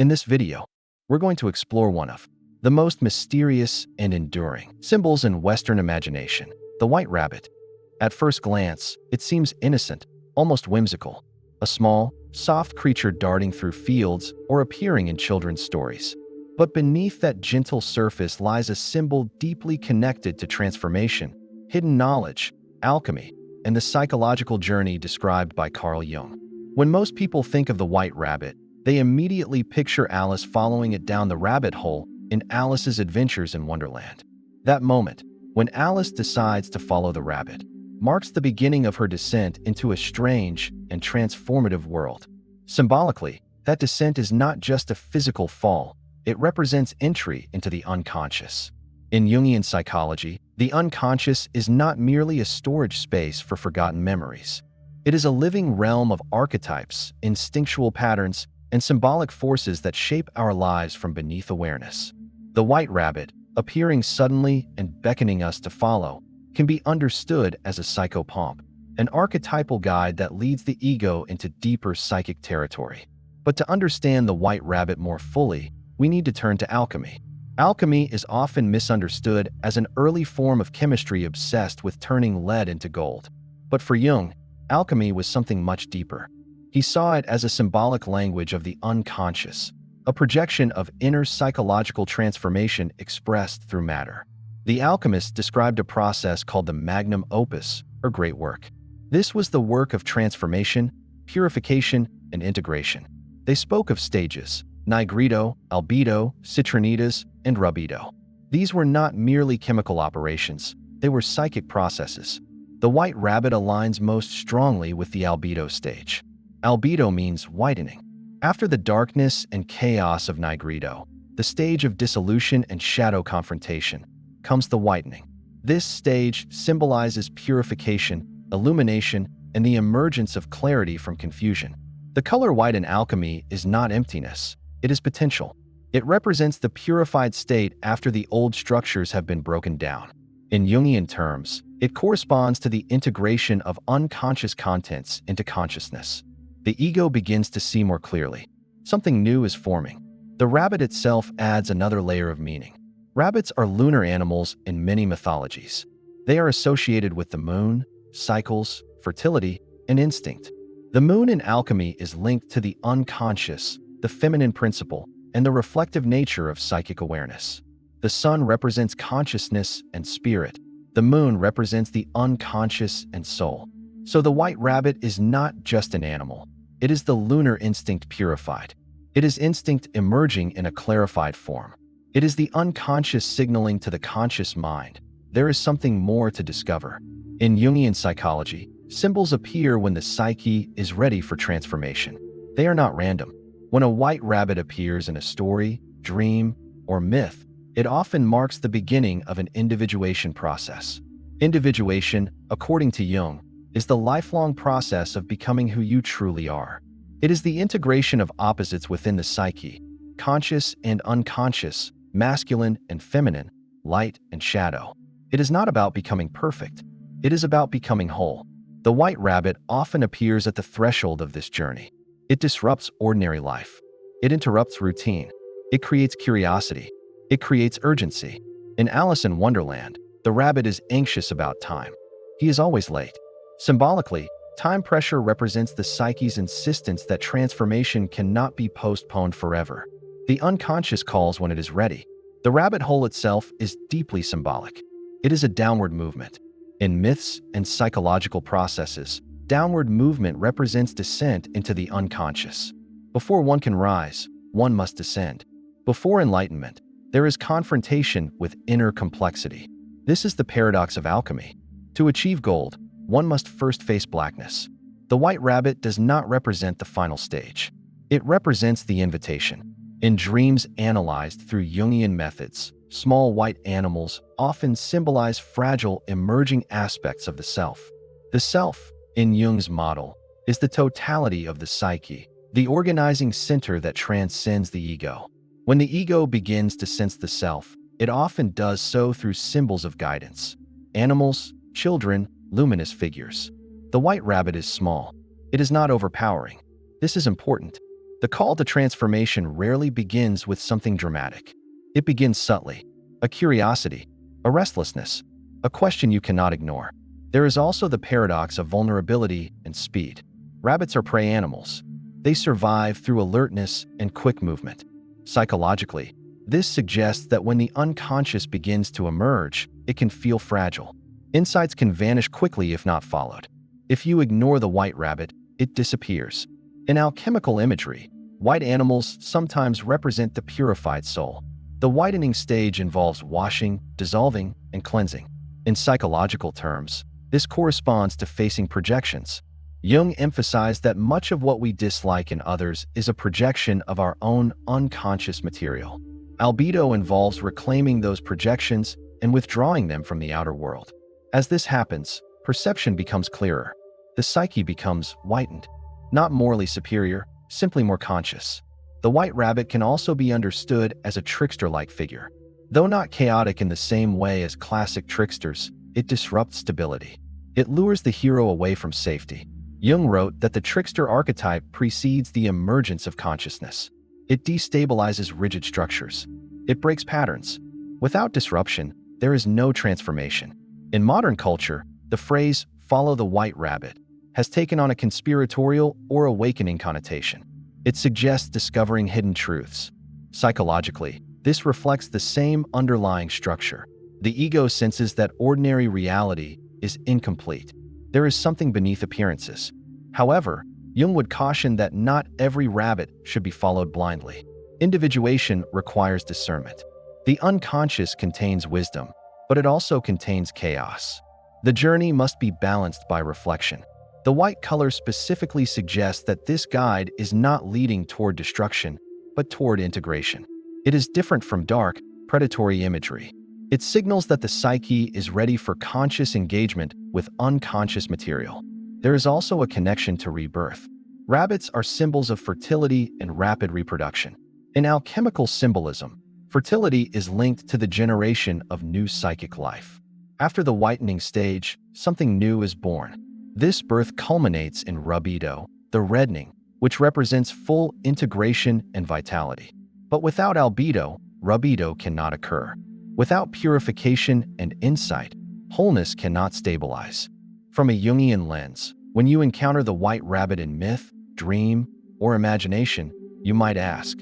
In this video, we're going to explore one of the most mysterious and enduring symbols in Western imagination, the white rabbit. At first glance, it seems innocent, almost whimsical, a small, soft creature darting through fields or appearing in children's stories. But beneath that gentle surface lies a symbol deeply connected to transformation, hidden knowledge, alchemy, and the psychological journey described by Carl Jung. When most people think of the white rabbit, they immediately picture Alice following it down the rabbit hole in Alice's Adventures in Wonderland. That moment, when Alice decides to follow the rabbit, marks the beginning of her descent into a strange and transformative world. Symbolically, that descent is not just a physical fall, it represents entry into the unconscious. In Jungian psychology, the unconscious is not merely a storage space for forgotten memories. It is a living realm of archetypes, instinctual patterns, and symbolic forces that shape our lives from beneath awareness. The white rabbit, appearing suddenly and beckoning us to follow, can be understood as a psychopomp, an archetypal guide that leads the ego into deeper psychic territory. But to understand the white rabbit more fully, we need to turn to alchemy. Alchemy is often misunderstood as an early form of chemistry obsessed with turning lead into gold. But for Jung, alchemy was something much deeper. He saw it as a symbolic language of the unconscious, a projection of inner psychological transformation expressed through matter. The alchemists described a process called the Magnum Opus, or great work. This was the work of transformation, purification, and integration. They spoke of stages: nigredo, albedo, citronidas, and rubedo. These were not merely chemical operations, they were psychic processes. The white rabbit aligns most strongly with the albedo stage. Albedo means whitening. After the darkness and chaos of nigredo, the stage of dissolution and shadow confrontation, comes the whitening. This stage symbolizes purification, illumination, and the emergence of clarity from confusion. The color white in alchemy is not emptiness, it is potential. It represents the purified state after the old structures have been broken down. In Jungian terms, it corresponds to the integration of unconscious contents into consciousness. The ego begins to see more clearly. Something new is forming. The rabbit itself adds another layer of meaning. Rabbits are lunar animals in many mythologies. They are associated with the moon, cycles, fertility, and instinct. The moon in alchemy is linked to the unconscious, the feminine principle, and the reflective nature of psychic awareness. The sun represents consciousness and spirit. The moon represents the unconscious and soul. So the white rabbit is not just an animal. It is the lunar instinct purified. It is instinct emerging in a clarified form. It is the unconscious signaling to the conscious mind. There is something more to discover. In Jungian psychology, symbols appear when the psyche is ready for transformation. They are not random. When a white rabbit appears in a story, dream, or myth, it often marks the beginning of an individuation process. Individuation, according to Jung, is the lifelong process of becoming who you truly are. It is the integration of opposites within the psyche, conscious and unconscious, masculine and feminine, light and shadow. It is not about becoming perfect. It is about becoming whole. The white rabbit often appears at the threshold of this journey. It disrupts ordinary life. It interrupts routine. It creates curiosity. It creates urgency. In Alice in Wonderland, the rabbit is anxious about time. He is always late. Symbolically, time pressure represents the psyche's insistence that transformation cannot be postponed forever. The unconscious calls when it is ready. The rabbit hole itself is deeply symbolic. It is a downward movement. In myths and psychological processes, downward movement represents descent into the unconscious. Before one can rise, one must descend. Before enlightenment, there is confrontation with inner complexity. This is the paradox of alchemy. To achieve gold, one must first face blackness. The white rabbit does not represent the final stage. It represents the invitation. In dreams analyzed through Jungian methods, small white animals often symbolize fragile, emerging aspects of the self. The self, in Jung's model, is the totality of the psyche, the organizing center that transcends the ego. When the ego begins to sense the self, it often does so through symbols of guidance. Animals, children, luminous figures. The white rabbit is small. It is not overpowering. This is important. The call to transformation rarely begins with something dramatic. It begins subtly: a curiosity, a restlessness, a question you cannot ignore. There is also the paradox of vulnerability and speed. Rabbits are prey animals. They survive through alertness and quick movement. Psychologically, this suggests that when the unconscious begins to emerge, it can feel fragile. Insights can vanish quickly if not followed. If you ignore the white rabbit, it disappears. In alchemical imagery, white animals sometimes represent the purified soul. The whitening stage involves washing, dissolving, and cleansing. In psychological terms, this corresponds to facing projections. Jung emphasized that much of what we dislike in others is a projection of our own unconscious material. Albedo involves reclaiming those projections and withdrawing them from the outer world. As this happens, perception becomes clearer. The psyche becomes whitened, not morally superior, simply more conscious. The white rabbit can also be understood as a trickster-like figure. Though not chaotic in the same way as classic tricksters, it disrupts stability. It lures the hero away from safety. Jung wrote that the trickster archetype precedes the emergence of consciousness. It destabilizes rigid structures. It breaks patterns. Without disruption, there is no transformation. In modern culture, the phrase "follow the white rabbit" has taken on a conspiratorial or awakening connotation. It suggests discovering hidden truths. Psychologically, this reflects the same underlying structure. The ego senses that ordinary reality is incomplete. There is something beneath appearances. However, Jung would caution that not every rabbit should be followed blindly. Individuation requires discernment. The unconscious contains wisdom, but it also contains chaos. The journey must be balanced by reflection. The white color specifically suggests that this guide is not leading toward destruction, but toward integration. It is different from dark, predatory imagery. It signals that the psyche is ready for conscious engagement with unconscious material. There is also a connection to rebirth. Rabbits are symbols of fertility and rapid reproduction. In alchemical symbolism, fertility is linked to the generation of new psychic life. After the whitening stage, something new is born. This birth culminates in Albedo, the reddening, which represents full integration and vitality. But without albedo, Albedo cannot occur. Without purification and insight, wholeness cannot stabilize. From a Jungian lens, when you encounter the white rabbit in myth, dream, or imagination, you might ask,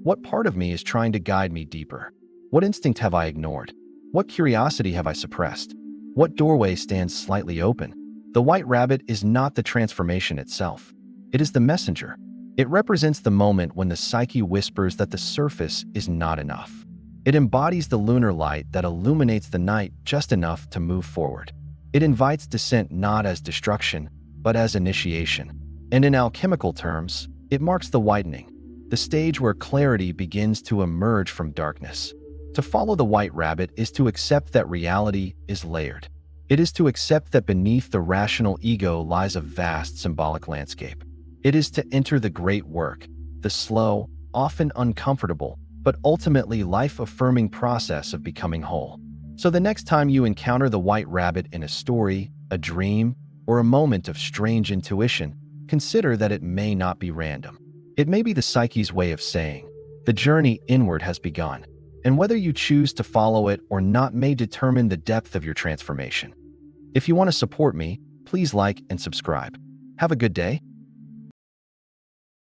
what part of me is trying to guide me deeper? What instinct have I ignored? What curiosity have I suppressed? What doorway stands slightly open? The white rabbit is not the transformation itself. It is the messenger. It represents the moment when the psyche whispers that the surface is not enough. It embodies the lunar light that illuminates the night just enough to move forward. It invites descent not as destruction, but as initiation. And in alchemical terms, it marks the whitening, the stage where clarity begins to emerge from darkness. To follow the white rabbit is to accept that reality is layered. It is to accept that beneath the rational ego lies a vast symbolic landscape. It is to enter the great work, the slow, often uncomfortable, but ultimately life-affirming process of becoming whole. So the next time you encounter the white rabbit in a story, a dream, or a moment of strange intuition, consider that it may not be random. It may be the psyche's way of saying, the journey inward has begun, and whether you choose to follow it or not may determine the depth of your transformation. If you want to support me, please like and subscribe. Have a good day.